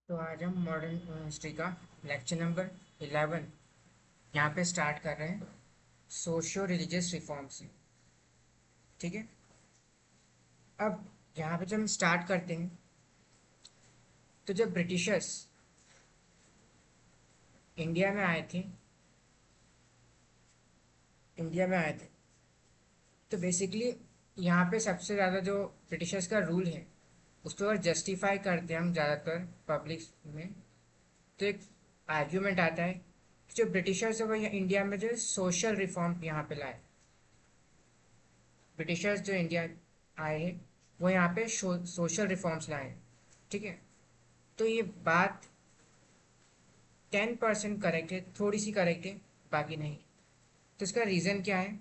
तो आज हम मॉडर्न हिस्ट्री का लेक्चर नंबर 11 यहाँ पे स्टार्ट कर रहे हैं सोशियो रिलीजियस रिफॉर्म से। ठीक है। अब यहाँ पे जब हम स्टार्ट करते हैं तो जब ब्रिटिशर्स इंडिया में आए थे इंडिया में आए थे तो बेसिकली यहाँ पे सबसे ज़्यादा जो ब्रिटिशर्स का रूल है उसको अगर जस्टिफाई करते हैं हम ज़्यादातर पब्लिक में, तो एक आर्ग्यूमेंट आता है कि जो ब्रिटिशर्स है वो इंडिया में जो सोशल रिफॉर्म यहाँ पे लाए। ब्रिटिशर्स जो इंडिया आए हैं वो यहाँ पे सोशल रिफॉर्म्स लाए हैं। ठीक है। तो ये बात 10% करेक्ट है, थोड़ी सी करेक्ट है, बाकी नहीं। तो इसका रीज़न क्या है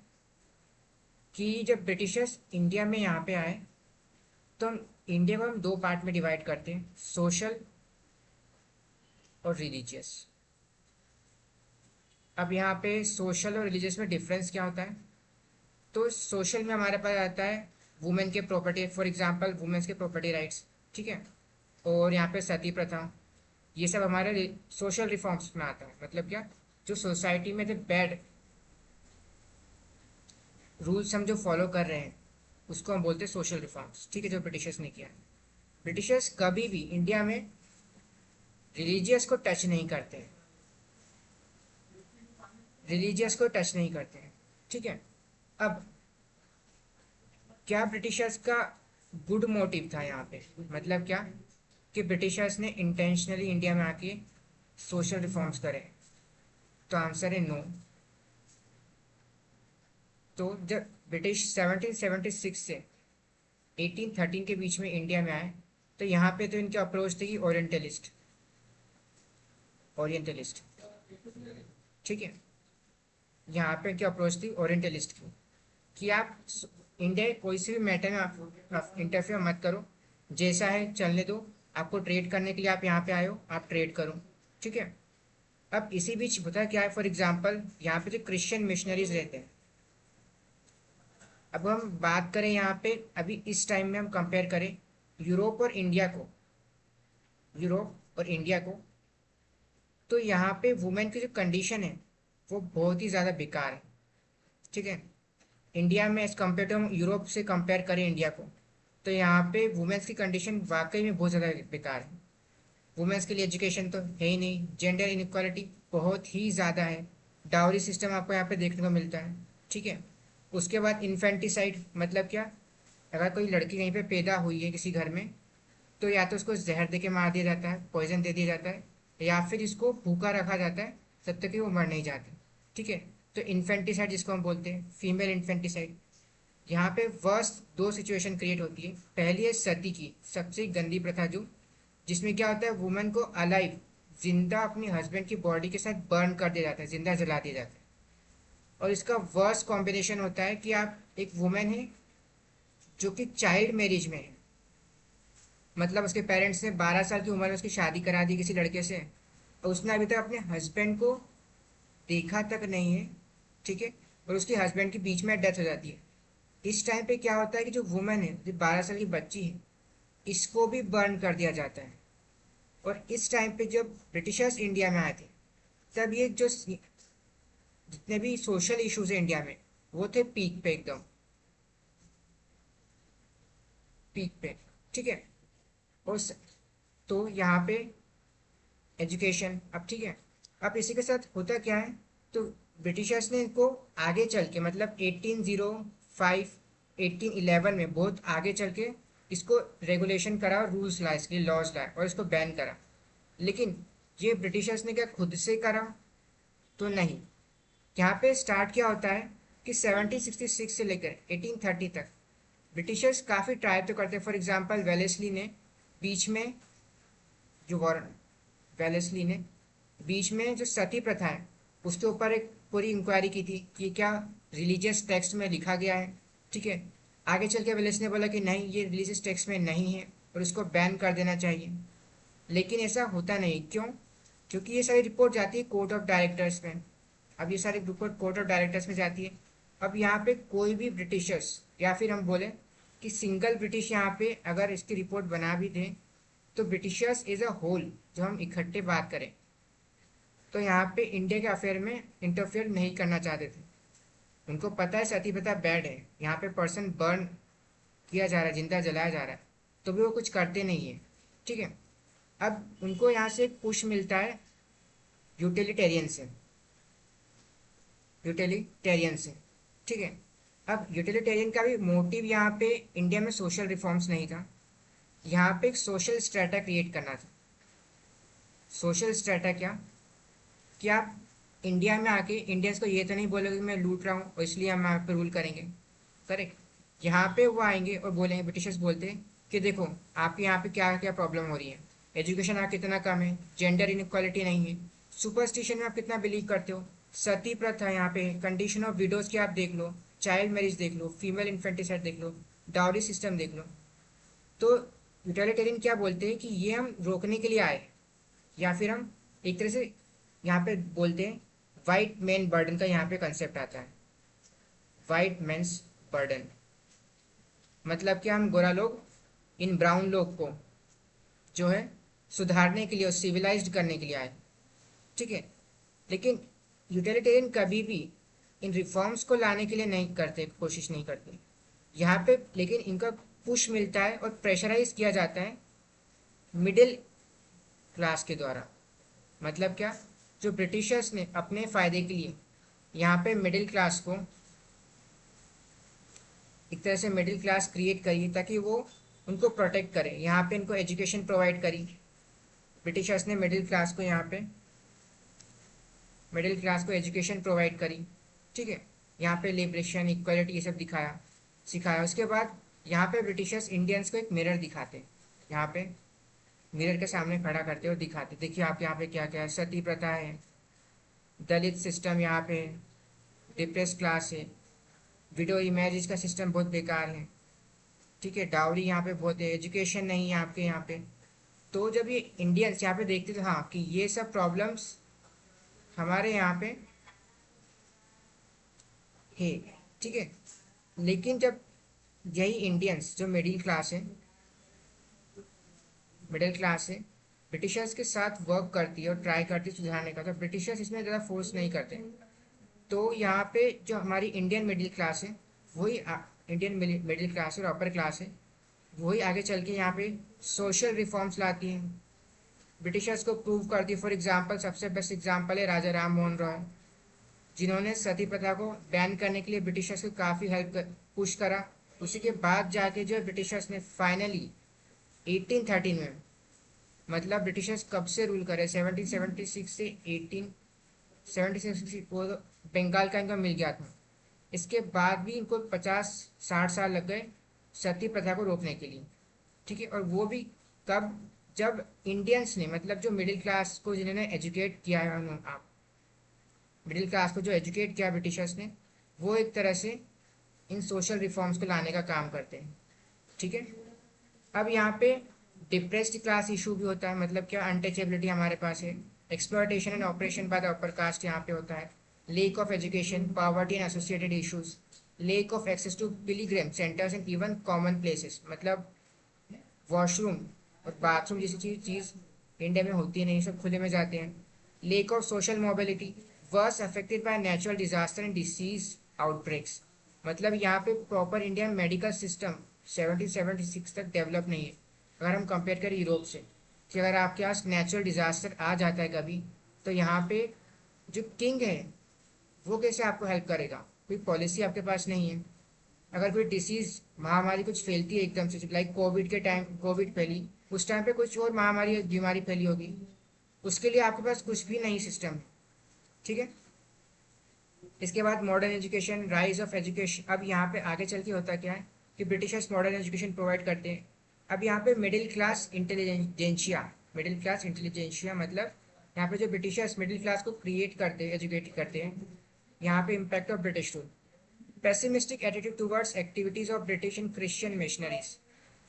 कि जब ब्रिटिशर्स इंडिया में यहाँ पे आए तो हम इंडिया को हम दो पार्ट में डिवाइड करते हैं, सोशल और रिलीजियस। अब यहाँ पे सोशल और रिलीजियस में डिफरेंस क्या होता है? तो सोशल में हमारे पास आता है वुमेन के प्रॉपर्टी, फॉर एग्जांपल वुमेन्स के प्रॉपर्टी राइट्स। ठीक है। और यहाँ पे सती प्रथा, ये सब हमारे सोशल रिफॉर्म्स में आता है। मतलब क्या, जो सोसाइटी में जो बैड रूल्स हम जो फॉलो कर रहे हैं उसको हम बोलते हैं सोशल रिफॉर्म्स। ठीक है, जो ब्रिटिशर्स ने किया है। ब्रिटिशर्स कभी भी इंडिया में रिलीजियस को टच नहीं करते हैं, रिलीजियस को टच नहीं करते हैं। ठीक है। अब क्या ब्रिटिशर्स का गुड मोटिव था यहाँ पे? मतलब क्या कि ब्रिटिशर्स ने इंटेंशनली इंडिया में आके सोशल रिफॉर्म्स करे? तो आंसर है नो। तो जब ब्रिटिश 1776 से 1813 के बीच में इंडिया में आए तो यहाँ पे तो इनकी अप्रोच थी ओरिएंटलिस्ट, ओरिएंटलिस्ट। ठीक है। यहाँ पे इनकी अप्रोच थी ओरिएंटलिस्ट की, कि आप इंडिया के कोई से भी मैटर में आप इंटरफेयर मत करो, जैसा है चलने दो। आपको ट्रेड करने के लिए आप यहाँ पे आए हो, आप ट्रेड करो। ठीक है। अब इसी बीच होता क्या है, फॉर एग्जांपल यहाँ पे जो क्रिश्चियन मिशनरीज रहते हैं, अब हम बात करें यहाँ पे अभी इस टाइम में हम कंपेयर करें यूरोप और इंडिया को, यूरोप और इंडिया को, तो यहाँ पे वुमेन की जो कंडीशन है वो बहुत ही ज़्यादा बेकार है। ठीक है। इंडिया में एज कम्पेयर टू हम यूरोप से कंपेयर करें इंडिया को, तो यहाँ पे वुमेन्स की कंडीशन वाकई में बहुत ज़्यादा बेकार है। वुमेन्स के लिए एजुकेशन तो है ही नहीं, जेंडर इनक्वालिटी बहुत ही ज़्यादा है, डाउरी सिस्टम आपको यहाँ पे देखने को मिलता है। ठीक है। उसके बाद इन्फेंटिसाइड, मतलब क्या, अगर कोई लड़की कहीं पे पैदा हुई है किसी घर में तो या तो उसको जहर दे के मार दिया जाता है, पॉइजन दे दिया जाता है, या फिर इसको भूखा रखा जाता है तब तक कि वो मर नहीं जाती। ठीक है। तो इन्फेंटिसाइड जिसको हम बोलते हैं, फीमेल इन्फेंटिसाइड, यहाँ पे वर्स्ट दो सिचुएशन क्रिएट होती है। पहली है सती की, सबसे गंदी प्रथा, जो जिसमें क्या होता है, वुमेन को अलाइव, जिंदा अपने हस्बैंड की बॉडी के साथ बर्न कर दिया जाता है, जिंदा जला दिया जाता है। और इसका वर्स्ट कॉम्बिनेशन होता है कि आप एक वुमेन है जो कि चाइल्ड मैरिज में है, मतलब उसके पेरेंट्स ने 12 साल की उम्र में उसकी शादी करा दी किसी लड़के से, और उसने अभी तक अपने हस्बैंड को देखा तक नहीं है। ठीक है। और उसके हस्बैंड की बीच में डेथ हो जाती है। इस टाइम पे क्या होता है कि जो वुमेन है, जो 12 साल की बच्ची है, इसको भी बर्न कर दिया जाता है। और इस टाइम पे जब ब्रिटिशर्स इंडिया में आए थे तब ये जो जितने भी सोशल इश्यूज है इंडिया में वो थे पीक पे, एकदम पीक पे। ठीक है। और तो यहाँ पे एजुकेशन, अब ठीक है, अब इसी के साथ होता क्या है, तो ब्रिटिशर्स ने इनको आगे चल के, मतलब 1805 1811 में बहुत आगे चल के इसको रेगुलेशन करा और रूल्स लाए, इसके लिए लॉज लाए और इसको बैन करा। लेकिन ये ब्रिटिशर्स ने क्या खुद से करा? तो नहीं। यहाँ पे स्टार्ट क्या होता है कि 1766 से लेकर 1830 तक ब्रिटिशर्स काफ़ी ट्राई तो करते हैं। फॉर एग्जांपल वेलेस्ली ने बीच में, जो वॉरेन वेलेस्ली ने बीच में जो सती प्रथा है उसके ऊपर एक पूरी इंक्वायरी की थी कि क्या रिलीजियस टेक्स्ट में लिखा गया है। ठीक है। आगे चल के वेलेस ने बोला कि नहीं, ये रिलीजियस टेक्स्ट में नहीं है और इसको बैन कर देना चाहिए। लेकिन ऐसा होता नहीं, क्यों? क्योंकि ये सारी रिपोर्ट जाती है कोर्ट ऑफ डायरेक्टर्स में। अब ये सारी रिपोर्ट कोर्ट ऑफ डायरेक्टर्स में जाती है। अब यहाँ पे कोई भी ब्रिटिशर्स, या फिर हम बोले कि सिंगल ब्रिटिश यहाँ पे अगर इसकी रिपोर्ट बना भी दें तो ब्रिटिशर्स एज अ होल जो हम इकट्ठे बात करें तो यहाँ पे इंडिया के अफेयर में इंटरफेयर नहीं करना चाहते थे। उनको पता है सती प्रथा बैड है, यहाँ पे पर्सन बर्न किया जा रहा है, जिंदा जलाया जा रहा है, तो भी वो कुछ करते नहीं है। ठीक है। अब उनको यहाँ से एक पुश मिलता है यूटिलिटेरियन से, यूटिलिटेरियन से। ठीक है। अब यूटिलिटेरियन का भी मोटिव यहाँ पे इंडिया में सोशल रिफॉर्म्स नहीं था, यहाँ पे एक सोशल स्ट्रेटा क्रिएट करना था। सोशल स्ट्रेटा क्या कि आप इंडिया में आके इंडियंस को ये तो नहीं बोलोगे कि मैं लूट रहा हूँ और इसलिए हम यहाँ पे रूल करेंगे। करेक्ट। यहाँ पे वो आएंगे और बोलेंगे, ब्रिटिशर्स बोलते हैं कि देखो आपके यहाँ पे क्या क्या प्रॉब्लम हो रही है, एजुकेशन आप कितना कम है, जेंडर इनक्वालिटी नहीं है, सुपरस्टिशन में आप कितना बिलीव करते हो, सती प्रथा यहाँ पे, कंडीशन ऑफ विडोज की आप देख लो, चाइल्ड मैरिज देख लो, फीमेल इन्फेंटिसाइड देख लो, डाउरी सिस्टम देख लो। तो यूटिलिटेरियन क्या बोलते हैं कि ये हम रोकने के लिए आए, या फिर हम एक तरह से यहाँ पे बोलते हैं वाइट मैन बर्डन का यहाँ पे कंसेप्ट आता है। वाइट मैन्स बर्डन मतलब कि हम गोरा लोग इन ब्राउन लोग को जो है सुधारने के लिए और सिविलाइज्ड करने के लिए आए। ठीक है। लेकिन यूटिलिटेरियन कभी भी इन रिफॉर्म्स को लाने के लिए नहीं करते, कोशिश नहीं करते यहाँ पे, लेकिन इनका पुश मिलता है और प्रेशराइज किया जाता है मिडिल क्लास के द्वारा। मतलब क्या, जो ब्रिटिशर्स ने अपने फ़ायदे के लिए यहाँ पे मिडिल क्लास को एक तरह से मिडिल क्लास क्रिएट करी ताकि वो उनको प्रोटेक्ट करे, यहाँ पे इनको एजुकेशन प्रोवाइड करी। ब्रिटिशर्स ने मिडिल क्लास को एजुकेशन प्रोवाइड करी। ठीक है। यहाँ पे लिबरेशन, इक्वलिटी ये सब दिखाया, सिखाया। उसके बाद यहाँ पे ब्रिटिशर्स इंडियंस को एक मिरर दिखाते, यहाँ पे मिरर के सामने खड़ा करते और दिखाते, देखिए आप यहाँ पे क्या क्या है, सती प्रथा है, दलित सिस्टम यहाँ पे, डिप्रेस क्लास है, विडो मैरिज का सिस्टम बहुत बेकार है। ठीक है। डाउरी यहाँ पे बहुत है, एजुकेशन नहीं है आपके यहाँ पे। तो जब ये इंडियंस यहाँ पे देखते थे हाँ कि ये सब प्रॉब्लम्स हमारे यहाँ पे है। ठीक है। लेकिन जब यही इंडियंस जो मिडिल क्लास है ब्रिटिशर्स के साथ वर्क करती है और ट्राई करती है सुधारने का, तो ब्रिटिशर्स इसमें ज़्यादा फोर्स नहीं करते। तो यहाँ पे जो हमारी इंडियन मिडिल क्लास है वही इंडियन मिडिल क्लास और अपर क्लास है, वही आगे चल के यहाँ पे सोशल रिफॉर्म्स लाती हैं, ब्रिटिशर्स को प्रूव करती है। फॉर एग्जांपल सबसे बेस्ट एग्जांपल है राजा राम मोहन रॉय, जिन्होंने सती प्रथा को बैन करने के लिए ब्रिटिशर्स को काफ़ी पुश करा। उसी के बाद जाके जो है ब्रिटिशर्स ने फाइनली 1813 में, मतलब ब्रिटिशर्स कब से रूल करे, 1776 से 1876 वो बंगाल का इनका मिल गया था। इसके बाद भी इनको 50-60 साल लग गए सती प्रथा को रोकने के लिए। ठीक है। और वो भी कब, जब इंडियंस ने, मतलब जो मिडिल क्लास को जिन्होंने एजुकेट किया है, आप मिडिल क्लास को जो एजुकेट किया ब्रिटिशर्स ने, वो एक तरह से इन सोशल रिफॉर्म्स को लाने का काम करते हैं। ठीक है। अब यहाँ पे डिप्रेस्ड क्लास इशू भी होता है, मतलब क्या, अनटचेबिलिटी हमारे पास है, exploitation and oppression by the upper caste यहाँ पे होता है, lack of education, poverty and associated issues, lack of access to pilgrim centres and even common places, मतलब वॉशरूम और बाथरूम जैसी चीज़ इंडिया में होती है नहीं, सब खुले में जाते हैं। Lack of social mobility, worse affected by natural disaster and disease outbreaks, मतलब यहाँ पे प्रॉपर इंडिया मेडिकल सिस्टम 1776 तक डेवलप नहीं है। अगर हम कंपेयर करें यूरोप से, कि अगर आपके पास नेचुरल डिजास्टर आ जाता है कभी, तो यहाँ पे जो किंग है वो कैसे आपको हेल्प करेगा, कोई पॉलिसी आपके पास नहीं है। अगर कोई डिसीज महामारी कुछ फैलती है एकदम से, लाइक कोविड के टाइम कोविड फैली, उस टाइम पे कुछ और महामारी बीमारी फैली होगी, उसके लिए आपके पास कुछ भी नहीं सिस्टम। ठीक है। इसके बाद modern education, rise of education. अब यहाँ पे आगे चल के होता क्या है कि ब्रिटिशर्स मॉडर्न एजुकेशन प्रोवाइड करते हैं। अब यहाँ पे मिडिल क्लास इंटेलिजेंशिया मतलब यहाँ पे जो ब्रिटिशर्स मिडिल क्लास को क्रिएट करते हैं, एजुकेट करते हैं, यहाँ पे impact of British rule, pessimistic attitude towards activities of British and Christian missionaries,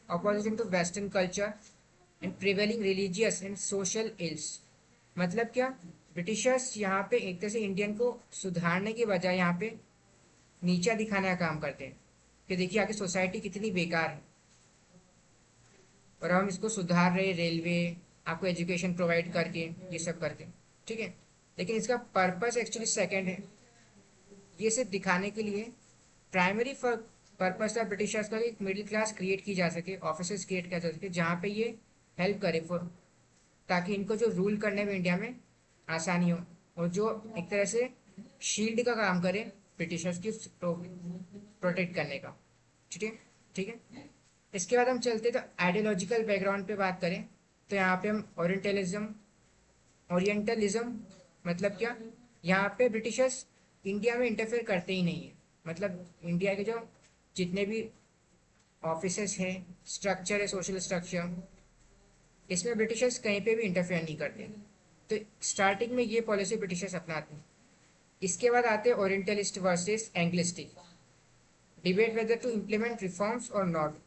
opposition to Western culture and prevailing religious and social ills। मतलब क्या, ब्रिटिशर्स यहाँ पे एक तरह से इंडियन को सुधारने की बजाय यहाँ पे नीचा दिखाने का काम करते हैं कि देखिए आगे सोसाइटी कितनी बेकार है। और हम इसको सुधार रहे, रेलवे आपको एजुकेशन प्रोवाइड करके, ये सब करके, ठीक है। लेकिन इसका पर्पस एक्चुअली सेकंड है। ये सिर्फ दिखाने के लिए, प्राइमरी पर्पस था ब्रिटिशर्स का, एक मिडिल क्लास क्रिएट की जा सके, ऑफिसर्स क्रिएट किया जा सके जहाँ पे ये हेल्प करे फॉर, ताकि इनको जो रूल करने में इंडिया में आसानी हो, और जो एक तरह से शील्ड का काम करे ब्रिटिशर्स की प्रोटेक्ट करने का, ठीक है, ठीक है। इसके बाद हम चलते तो आइडियोलॉजिकल बैकग्राउंड पे बात करें, तो यहाँ पे हम ओरिएंटलिज्म मतलब क्या, यहाँ पे ब्रिटिशर्स इंडिया में इंटरफेयर करते ही नहीं है। मतलब इंडिया के जो जितने भी ऑफिसेस हैं, स्ट्रक्चर है, सोशल स्ट्रक्चर, इसमें ब्रिटिशर्स कहीं पे भी इंटरफेयर नहीं करते। तो स्टार्टिंग में ये पॉलिसी ब्रिटिशर्स अपनाते हैं। इसके बाद आते हैं orientalist versus anglicist, debate whether to implement reforms और नॉट।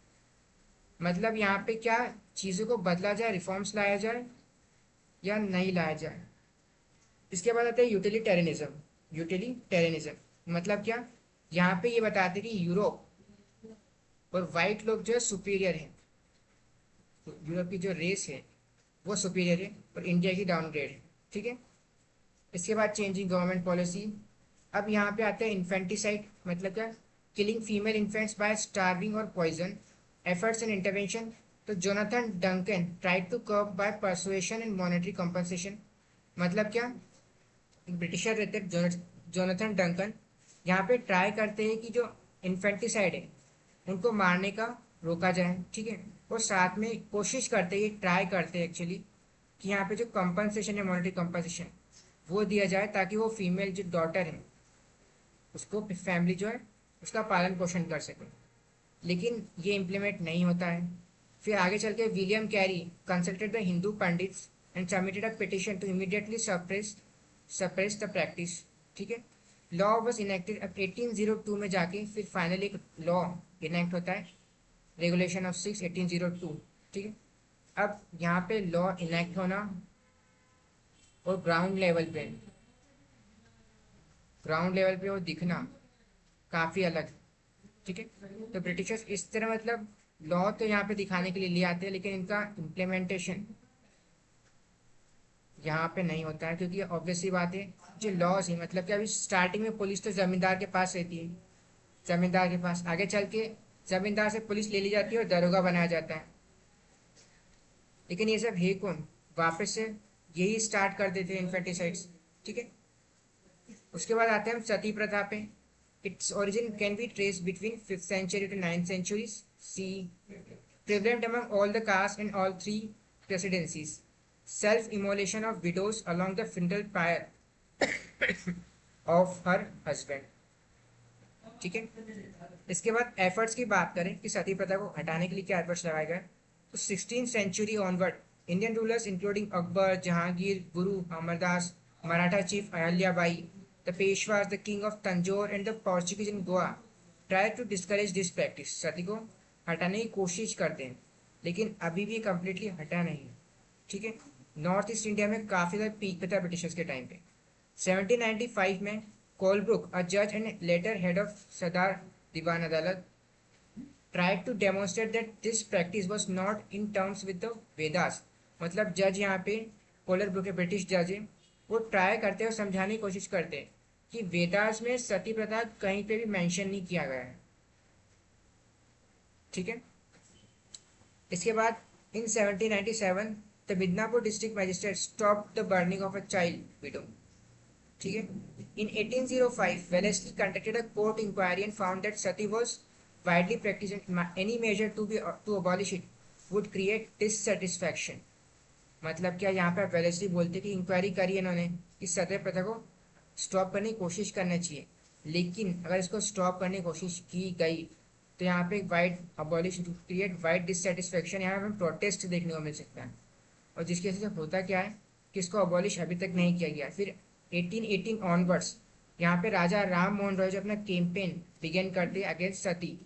मतलब यहाँ पे क्या चीज़ों को बदला जाए, रिफॉर्म्स लाया जाए या नहीं लाया जाए। इसके बाद आते हैं यूटिलिटेरियनिज्म मतलब क्या, यहाँ पे ये बताते कि यूरोप और वाइट लोग जो है सुपीरियर हैं, तो यूरोप की जो रेस है वो सुपीरियर है और इंडिया की डाउनग्रेड है, ठीक है। इसके बाद चेंजिंग गवर्नमेंट पॉलिसी। अब यहाँ पे आता है इन्फेंटिसाइड मतलब क्या, killing female infants by starving और पॉइजन, एफर्ट्स एंड इंटरवेंशन। तो Jonathan Duncan tried to curb by persuasion and monetary compensation. मतलब क्या, ब्रिटिशर रहते जोनाथन डंकन यहाँ पे ट्राई करते हैं कि जो इन्फेंटिसाइड है उनको मारने का रोका जाए, ठीक है। और साथ में कोशिश करते हैं, ट्राई करते हैं एक्चुअली, कि यहाँ पे जो कंपनसेशन है, मॉनेटरी कंपनसेशन, वो दिया जाए ताकि वो फीमेल जो डॉटर है उसको फैमिली जो है उसका पालन पोषण कर सके। लेकिन ये इम्प्लीमेंट नहीं होता है। फिर आगे चल के William Carey consulted the Hindu pundits and submitted a petition to immediately suppress the practice, ठीक है। Law was enacted. अब 1802 में जाके फिर फाइनली एक लॉ इनेक्ट होता है, रेगुलेशन ऑफ 6/1802, ठीक है। अब यहाँ पे लॉ इनेक्ट होना और ग्राउंड लेवल पे वो दिखना काफ़ी अलग, ठीक है। तो ब्रिटिशर्स इस तरह मतलब लॉ तो यहाँ पे दिखाने के लिए ले आते हैं, लेकिन इनका इम्प्लीमेंटेशन यहाँ पे नहीं होता है, क्योंकि ऑब्वियसली बात है, जो लॉज है मतलब कि अभी स्टार्टिंग में पुलिस तो जमींदार के पास रहती है, जमींदार के पास, आगे चल के जमींदार से पुलिस ले ली जाती है और दरोगा बनाया जाता है। लेकिन ये सब है कौन, वापस से यही स्टार्ट कर देते हैं इन्फेंटिसाइड्स, ठीक है। उसके बाद आते हैं हम सती प्रथा पे। Its origin can be trace between 5th century to 9th centuries सी, prevalent among all the castes in all three presidencies, self immolation of widows along the funeral pyre of her husband, ठीक है। इसके बाद efforts की बात करें कि सती प्रथा को हटाने के लिए क्या एफर्ट्स लगाए गए, तो 16th century onward Indian rulers including Akbar, Jahangir, Guru Amardas, Maratha chief Ahilya Bai, the Peshwas, the king of Tanjore and the Portuguese in Goa try to discourage this practice. Sati को हटाने की कोशिश करते हैं, लेकिन अभी भी कम्प्लीटली हटा नहीं है, ठीक है। नॉर्थ ईस्ट इंडिया में काफ़ी ज़्यादा पीक पे था ब्रिटिशर्स के टाइम पे। 1795 में कोलब्रुक, अ जज एंड लेटर हेड ऑफ सदार दीवान अदालत, tried to demonstrate that this practice was not in terms with the Vedas। मतलब जज यहाँ पे कोलर ब्रुक के ब्रिटिश जज है, वो ट्राई करते हैं और समझाने की कोशिश करते हैं कि वेदास में सती प्रथा कहीं पे भी मेंशन नहीं किया गया है, ठीक है। इसके बाद in 1797 the Midnapore district magistrate stop the burning of a child widow, ठीक है। In 1805 Wellesley conducted a court inquiry and found that sati was widely practiced and any measure to abolish it would create dissatisfaction। मतलब क्या, यहाँ पे Wellesley बोलते कि inquiry करी इन्होंने इस सती प्रथा को स्टॉप करने की कोशिश करना चाहिए, लेकिन अगर इसको स्टॉप करने की कोशिश की गई तो यहाँ पे wide abolish create wide dissatisfaction, यहाँ पे हमें प्रोटेस्ट देखने को मिल सकता है। और जिसकी वजह से होता क्या है कि इसको अबॉलिश अभी तक नहीं किया गया। फिर 1818 ऑनवर्ड्स यहाँ पे राजा राम मोहन रॉय जो अपना कैंपेन बिगेन करते अगेंस्ट सती,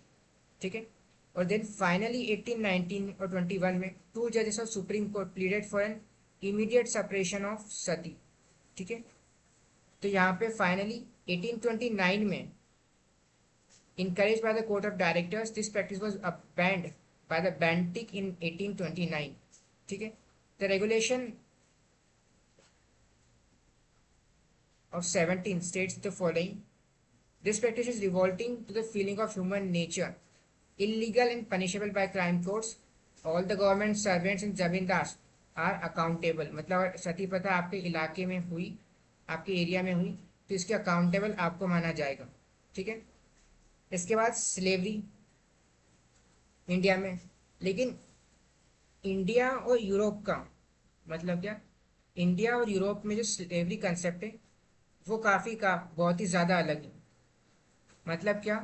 ठीक है। और देन फाइनली 1819 और 21 में टू जजेस of Supreme Court pleaded for an immediate separation of sati, ठीक है। तो यहाँ पे फाइनली 1829 में encouraged by the court of directors this practice was banned by the Bentinck in 1829। ठीक है, the regulation of 17 states the following. This practice is revolting to the feeling of human nature, illegal and punishable by crime courts. All the government servants and जमींदार are accountable। मतलब अगर सती प्रथा आपके इलाके में हुई, आपके एरिया में हुई, तो इसके अकाउंटेबल आपको माना जाएगा। ठीक है, इसके बाद स्लेवरी इंडिया में, लेकिन इंडिया और यूरोप का मतलब क्या, इंडिया और यूरोप में जो स्लेवरी कंसेप्ट है वो काफ़ी का बहुत ही ज़्यादा अलग है। मतलब क्या,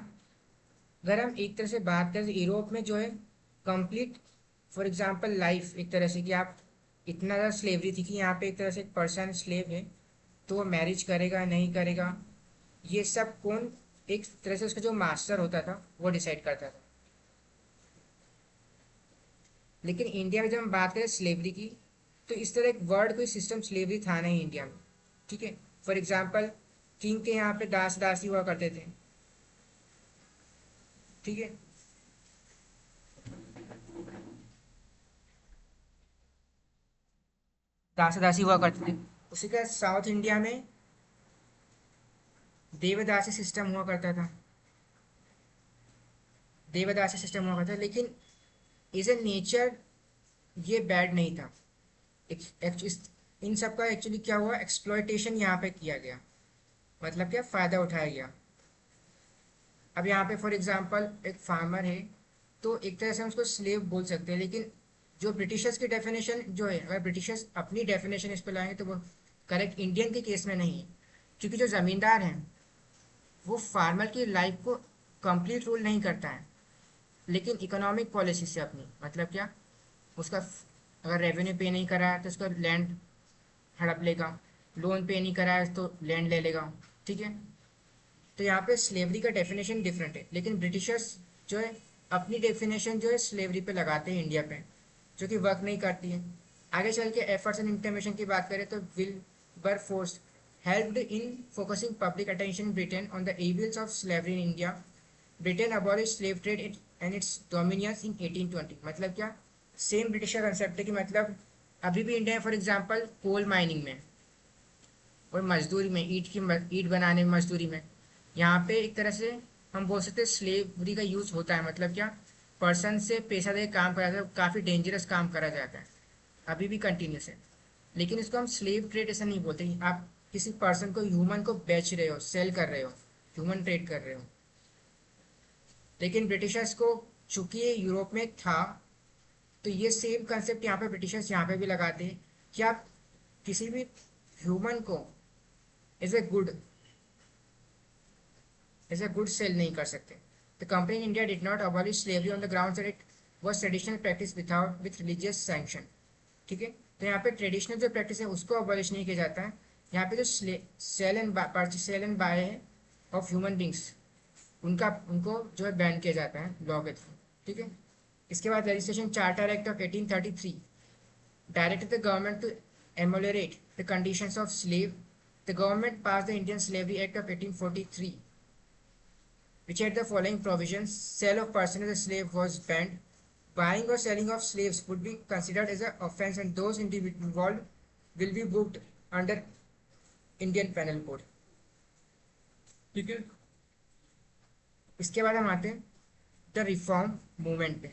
अगर हम एक तरह से बात करें तो यूरोप में जो है कंप्लीट, फॉर एग्जांपल लाइफ एक तरह से कि आप इतना ज़्यादा स्लेवरी थी कि यहाँ पे एक तरह से एक पर्सन स्लेव है तो वो मैरिज करेगा नहीं करेगा, ये सब कौन, एक तरह से उसका जो मास्टर होता था वो डिसाइड करता था। लेकिन इंडिया में जब हम बात करें स्लेवरी की, तो इस तरह एक वर्ड कोई सिस्टम स्लेवरी था नहीं इंडिया में। ठीक है, फॉर एग्जांपल किंग के यहाँ पे दास दासी हुआ करते थे। ठीक है, दास दासी हुआ करते थे। उसी का साउथ इंडिया में देवदासी सिस्टम हुआ करता था, देवदासी सिस्टम हुआ करता था। लेकिन एज ए नेचर ये बैड नहीं था। इन सब का एक्चुअली क्या हुआ, एक्सप्लॉयटेशन यहाँ पे किया गया, मतलब क्या, फ़ायदा उठाया गया। अब यहाँ पे फॉर एग्जांपल एक फार्मर है तो एक तरह से हम उसको स्लेव बोल सकते हैं, लेकिन जो ब्रिटिशर्स की डेफिनेशन जो है, अगर ब्रिटिशर्स अपनी डेफिनेशन इस पर लाएंगे तो वो करेक्ट इंडियन के केस में नहीं है। क्योंकि जो ज़मींदार हैं वो फार्मर की लाइफ को कंप्लीट रूल नहीं करता है, लेकिन इकोनॉमिक पॉलिसी से अपनी, मतलब क्या, उसका अगर रेवेन्यू पे नहीं करा है तो उसका लैंड हड़प लेगा, लोन पे नहीं करा है तो लैंड ले लेगा। ठीक है, तो यहाँ पे स्लेवरी का डेफिनेशन डिफरेंट है, लेकिन ब्रिटिशर्स जो है अपनी डेफिनेशन जो है स्लेवरी पे लगाते हैं इंडिया पे, जो कि वर्क नहीं करती है। आगे चल के एफर्ट्स एंड इंटरवेंशन की बात करें तो Wilbur force helped in focusing public attention in Britain on the evils of slavery in India. Britain abolished slave trade and its dominions in 1820। मतलब क्या, सेम ब्रिटिश का कंसेप्ट है कि मतलब अभी भी India for example coal mining में और मजदूरी में, ईट बनाने में, मजदूरी में, यहाँ पे एक तरह से हम बोल सकते हैं स्लेवरी का यूज होता है। मतलब क्या, पर्सन से पैसा दे काम करा जाता है, काफ़ी डेंजरस काम करा जाता है, अभी भी कंटिन्यूस है। लेकिन इसको हम स्लेव ट्रेड ऐसा नहीं बोलते कि आप किसी पर्सन को, ह्यूमन को बेच रहे हो, सेल कर रहे हो, ह्यूमन ट्रेड कर रहे हो। लेकिन ब्रिटिशर्स को चूंकि ये यूरोप में था, तो ये सेम कंसेप्ट यहाँ पे ब्रिटिशर्स यहाँ पे भी लगाते हैं कि आप किसी भी ह्यूमन को as a good, as a good sale नहीं कर सकते। The company in India did not abolish slavery on the ground that it was traditional practice without with religious sanction. ठीक है, तो यहाँ पे ट्रेडिशनल जो प्रैक्टिस है उसको अबॉलिश नहीं किया जाता है। यहाँ पे जो sale and purchase, sale and buy है ऑफ ह्यूमन बींग्स, उनका, उनको जो है बैन किया जाता है लॉ के थ्रू। ठीक है, इसके बाद legislation charter act of 1833 directed the government to ameliorate the conditions of slave. The government passed the Indian Slavery Act of 1843, which had the following provisions: sale of person as a slave was banned, buying or selling of slaves would be considered as an offence, and those involved will be booked under Indian Penal Code। ठीक है, इसके बाद हम आते हैं the reform movement पे।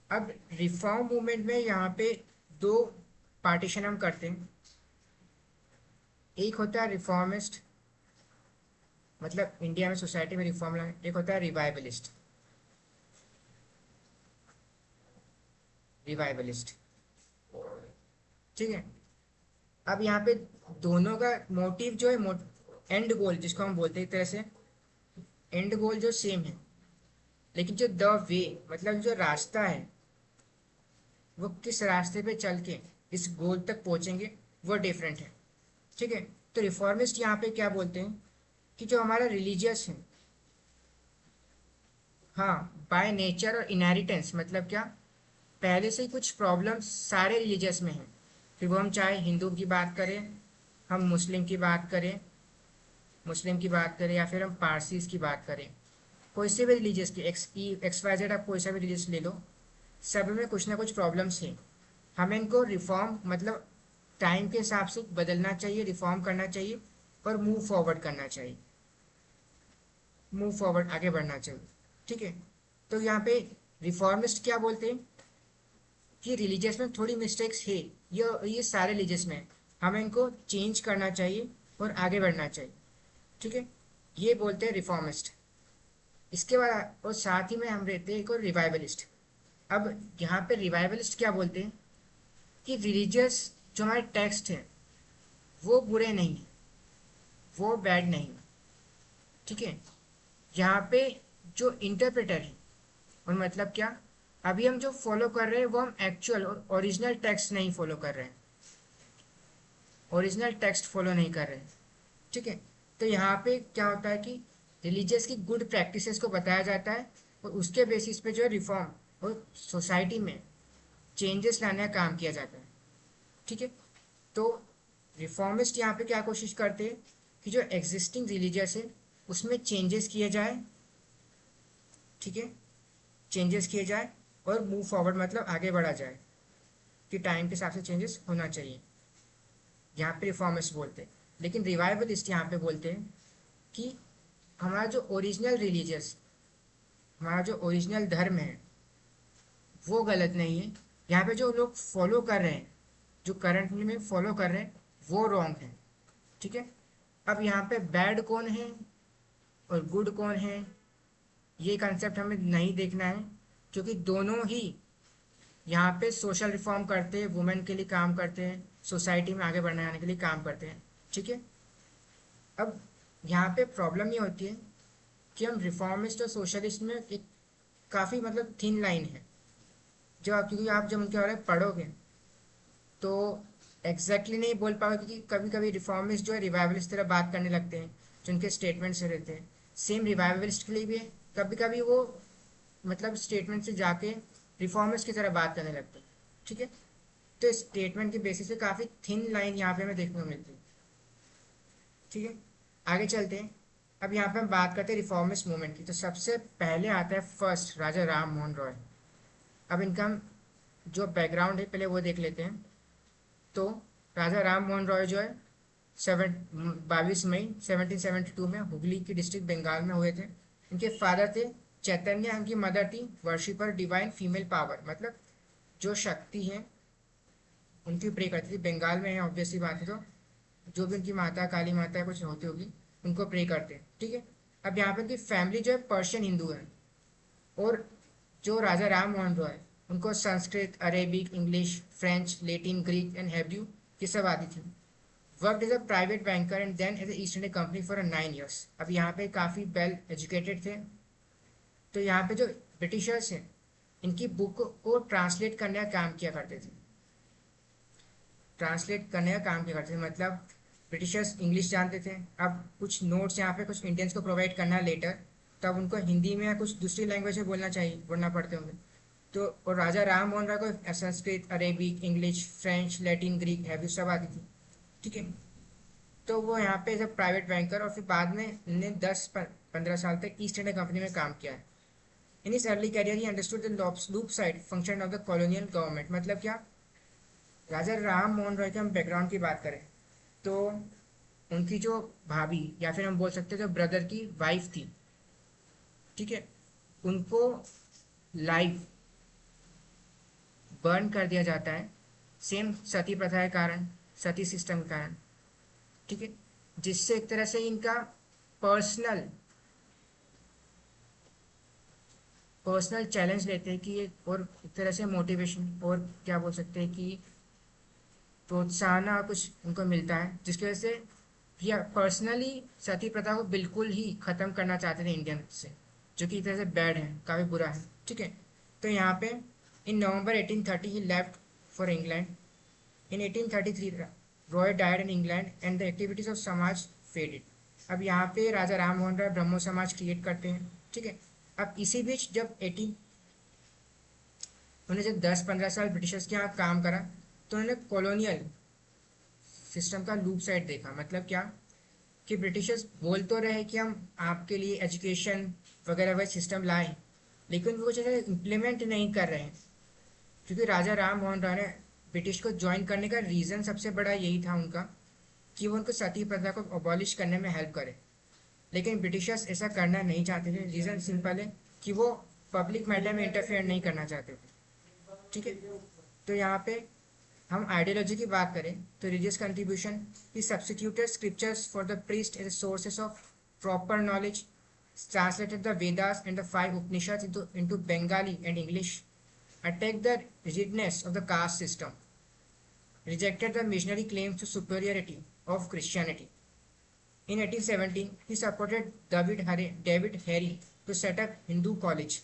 अब reform movement में यहाँ पे दो पार्टीशन हम करते हैं। एक होता है रिफॉर्मिस्ट, मतलब इंडिया में सोसाइटी में रिफॉर्म लाए। एक होता है रिवाइवलिस्ट, रिवाइवलिस्ट। ठीक है, अब यहाँ पे दोनों का मोटिव जो है, एंड गोल जिसको हम बोलते हैं एक तरह से, एंड गोल जो सेम है, लेकिन जो द वे, मतलब जो रास्ता है, वो किस रास्ते पे चल के इस गोल तक पहुंचेंगे वो डिफरेंट है। ठीक है, तो रिफॉर्मिस्ट यहाँ पे क्या बोलते हैं कि जो हमारा रिलीजियस है, हाँ, बाय नेचर और इनहेरिटेंस, मतलब क्या, पहले से ही कुछ प्रॉब्लम्स सारे रिलीजियस में हैं। फिर वो हम चाहे हिंदू की बात करें, हम मुस्लिम की बात करें, या फिर हम पारसीज की बात करें, कोई से भी रिलीजियस की एक्स वाई जेड, आप कोई सा भी रिलीजियस ले लो, सब में कुछ ना कुछ प्रॉब्लम्स हैं। हमें इनको रिफॉर्म मतलब टाइम के हिसाब से बदलना चाहिए, रिफॉर्म करना चाहिए और मूव फॉरवर्ड करना चाहिए, मूव फॉरवर्ड आगे बढ़ना चाहिए। ठीक है, तो यहाँ पे रिफॉर्मिस्ट क्या बोलते हैं कि रिलीजियस में थोड़ी मिस्टेक्स है, ये सारे रिलीजियस में, हमें इनको चेंज करना चाहिए और आगे बढ़ना चाहिए। ठीक है, ये बोलते हैं रिफॉर्मिस्ट। इसके बाद और साथ ही में हम रहते हैं एक और रिवाइवलिस्ट। अब यहाँ पे रिवाइवलिस्ट क्या बोलते हैं कि रिलीजियस जो हमारे टेक्स्ट हैं वो बुरे नहीं हैं, वो बैड नहीं है। ठीक है, यहाँ पे जो इंटरप्रेटर है, और मतलब क्या, अभी हम जो फॉलो कर रहे हैं वो हम एक्चुअल और ओरिजिनल टेक्स्ट नहीं फॉलो कर रहे हैं, ओरिजिनल टेक्स्ट फॉलो नहीं कर रहे हैं। ठीक है, तो यहाँ पे क्या होता है कि रिलीजियस की गुड प्रैक्टिसेस को बताया जाता है और उसके बेसिस पे जो है रिफॉर्म और सोसाइटी में चेंजेस लाने का काम किया जाता है। ठीक है, तो रिफॉर्मिस्ट यहाँ पे क्या कोशिश करते हैं कि जो एग्जिस्टिंग रिलीजियस है उसमें चेंजेस किए जाए। ठीक है, चेंजेस किए जाए और मूव फॉरवर्ड मतलब आगे बढ़ा जाए, कि टाइम के हिसाब से चेंजेस होना चाहिए, यहाँ पे रिफॉर्मिस्ट बोलते हैं। लेकिन रिवाइवलिस्ट यहाँ पे बोलते हैं कि हमारा जो ओरिजिनल रिलीजियस, हमारा जो ओरिजिनल धर्म है वो गलत नहीं है, यहाँ पे जो लोग फॉलो कर रहे हैं, जो करंटली में फॉलो कर रहे हैं वो रॉन्ग है। ठीक है, अब यहाँ पे बैड कौन है और गुड कौन है, ये कंसेप्ट हमें नहीं देखना है, क्योंकि दोनों ही यहाँ पे सोशल रिफॉर्म करते हैं, वुमेन के लिए काम करते हैं, सोसाइटी में आगे बढ़ने आने के लिए काम करते हैं। ठीक है, अब यहाँ पे प्रॉब्लम ये होती है कि हम रिफॉर्मिस्ट और सोशलिस्ट में एक काफ़ी मतलब थिन लाइन है, जो आप क्योंकि आप जब उनके बारे में पढ़ोगे तो एग्जैक्टली नहीं बोल पाओगे, क्योंकि कभी कभी रिफॉर्मिस्ट जो है रिवाइवलिस्ट तरह बात करने लगते हैं, जो उनके स्टेटमेंट से रहते हैं। सेम रिवाइवलिस्ट के लिए भी है, कभी कभी वो मतलब स्टेटमेंट से जाके रिफॉर्मिस्ट की तरह बात करने लगते हैं। ठीक है, तो स्टेटमेंट के बेसिस पे काफ़ी थिन लाइन यहाँ पे हमें देखने को मिलती है। ठीक है, आगे चलते हैं। अब यहाँ पे हम बात करते हैं रिफॉर्मिस्ट मूवमेंट की, तो सबसे पहले आता है फर्स्ट राजा राम मोहन रॉय। अब इनका हम जो बैकग्राउंड है पहले वो देख लेते हैं। तो राजा राम मोहन रॉय जो है 22 मई 1772 में हुगली की डिस्ट्रिक्ट बंगाल में हुए थे। इनके फादर थे चैतन्य, इनकी मदर थी वर्शिपर डिवाइन फीमेल पावर, मतलब जो शक्ति है उनकी प्रे करती थी। बंगाल में है ऑब्वियसली बात है, तो जो भी उनकी माता काली माता कुछ होती होगी उनको प्रे करते हैं। ठीक है, अब यहाँ पे उनकी फैमिली जो है पर्शियन हिंदू है, और जो राजा राम मोहन रॉय उनको Sanskrit, Arabic, English, French, Latin, Greek and Hebrew ये सब आती थी। Worked as a private banker and then as East India Company for 9 years। अब यहाँ पे काफ़ी वेल एजुकेटेड थे। तो यहाँ पे जो ब्रिटिशर्स हैं इनकी बुक को ट्रांसलेट करने का काम किया करते थे, ट्रांसलेट करने का काम किया करते थे, मतलब ब्रिटिशर्स इंग्लिश जानते थे, अब कुछ नोट्स यहाँ पे कुछ इंडियंस को प्रोवाइड करना है लेटर, तब उनको हिंदी में या कुछ दूसरी लैंग्वेज में बोलना पड़ते होंगे। तो और राजा राम मोहन राय को Sanskrit, Arabic, English, French, Latin, Greek है सब आती थी। ठीक है, तो वो यहाँ पे एज अ प्राइवेट बैंकर, और फिर बाद में इन्होंने 10-15 साल तक ईस्ट इंडिया कंपनी में काम किया है। इन इस early career he understood the loop side function of the colonial government. मतलब क्या, राजा राम मोहन रॉय के हम बैकग्राउंड की बात करें तो उनकी जो भाभी या फिर हम बोल सकते हैं जो ब्रदर की वाइफ थी, ठीक है, उनको लाइव बर्न कर दिया जाता है, सेम सती प्रथा के कारण, सती सिस्टम के कारण। ठीक है, जिससे एक तरह से इनका पर्सनल पर्सनल चैलेंज लेते हैं कि ये, और एक तरह से मोटिवेशन और क्या बोल सकते हैं कि प्रोत्साहन कुछ उनको मिलता है, जिसकी वजह से या पर्सनली सती प्रथा को बिल्कुल ही ख़त्म करना चाहते थे इंडियन से, जो कि एक तरह से बैड है, काफ़ी बुरा है। ठीक है, तो यहाँ पे in November 1830 he left for England. In 1833 Roy died in England and the activities of Samaj faded. अब यहाँ पे राजा राम मोहन राय ब्रह्मो समाज क्रिएट करते हैं। ठीक है, अब इसी बीच जब 18 उन्होंने जब 10-15 साल ब्रिटिशर्स के यहाँ काम करा, तो उन्होंने कॉलोनियल सिस्टम का लूप साइड देखा। मतलब क्या कि ब्रिटिशर्स बोल तो रहे कि हम आपके लिए एजुकेशन वगैरह वह सिस्टम लाए, लेकिन वो चीज़ें इम्प्लीमेंट नहीं कर रहे हैं। क्योंकि राजा राम मोहन राय ने ब्रिटिश को ज्वाइन करने का रीज़न सबसे बड़ा यही था उनका, कि वो उनको सती प्रथा को अबॉलिश करने में हेल्प करे। लेकिन ब्रिटिशर्स ऐसा करना नहीं चाहते थे। रीज़न सिंपल है कि वो पब्लिक मैटर में इंटरफेयर नहीं करना चाहते थे। ठीक है, तो यहाँ पे हम आइडियोलॉजी की बात करें तो religious contribution, he substituted scriptures for the priest as sources of proper knowledge, translated the Vedas and the five Upanishads into Bengali and English, attacked the rigidness of the caste system, rejected the missionary claims to superiority of Christianity. In 1817, he supported David Harry to set up Hindu College.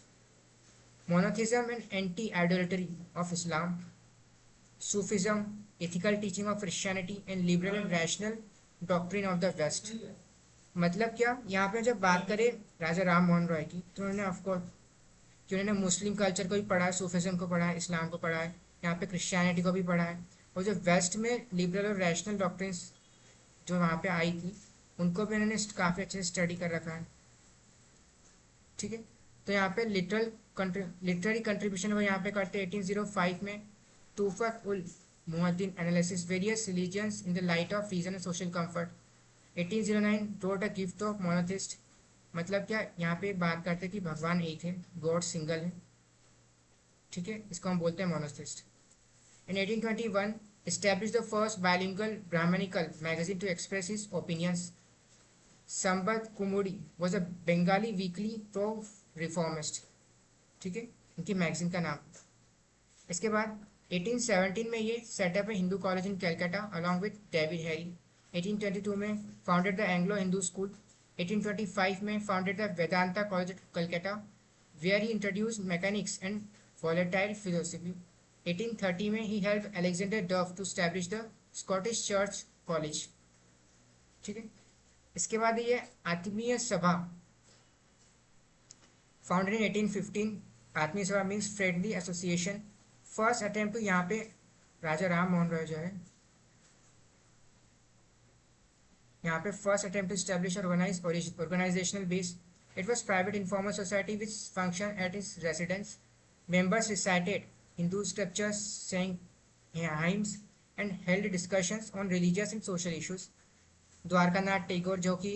Monotheism and anti-idolatry of Islam, Sufism, ethical teaching of Christianity, and liberal and rational doctrine of the West. मतलब क्या, यहाँ पे जब बात करें राजा राम मोहन रॉय की, तो उन्होंने ऑफकोर्स कि उन्होंने मुस्लिम कल्चर को भी पढ़ा है, सूफिज्म को पढ़ा है, इस्लाम को पढ़ा है, यहाँ पे क्रिश्चियनिटी को भी पढ़ा है, और जो वेस्ट में लिबरल और रैशनल डॉक्ट्रिन्स जो वहाँ पे आई थी उनको भी उन्होंने काफ़ी अच्छे से स्टडी कर रखा है। ठीक है, तो यहाँ पे लिटरेरी कंट्रीब्यूशन वो यहाँ पे करते हैं 1805 में Tuhfat ul Muwahhidin analysis various religions in the light of reason and social comfort. 1809 wrote a gift of monotheist, मतलब क्या, यहाँ पे बात करते हैं कि भगवान एक है, गॉड सिंगल है। ठीक है, इसको हम बोलते हैं monotheist. In 1821 established the first bilingual Brahmanical magazine to express his opinions. Sambad Kumudi was a Bengali weekly pro-reformist। ठीक है, इनकी मैगजीन का नाम। इसके बाद 1817 में ये सेटअप है Hindu college in Calcutta along with David Hare. 1822 में founded the Anglo Hindu school. 1825 में founded the Vedanta college at Calcutta where he introduced mechanics and volatile philosophy. 1830 में he helped Alexander Duff to establish the Scottish church college. ठीक है, इसके बाद ये आत्मीय सभा founded in 1815। Atmiya Sabha means friendly association. First attempt to, यहाँ पे राजा राम मोहन रॉय जो है यहाँ पे फर्स्ट अटेम्प्ट टू स्टैब्लिश और organizational base. It was private informal society which functioned at his residence. Members recited Hindu scriptures, sang hymns, and held discussions on religious and social issues. Dwarkanath Tagore जो कि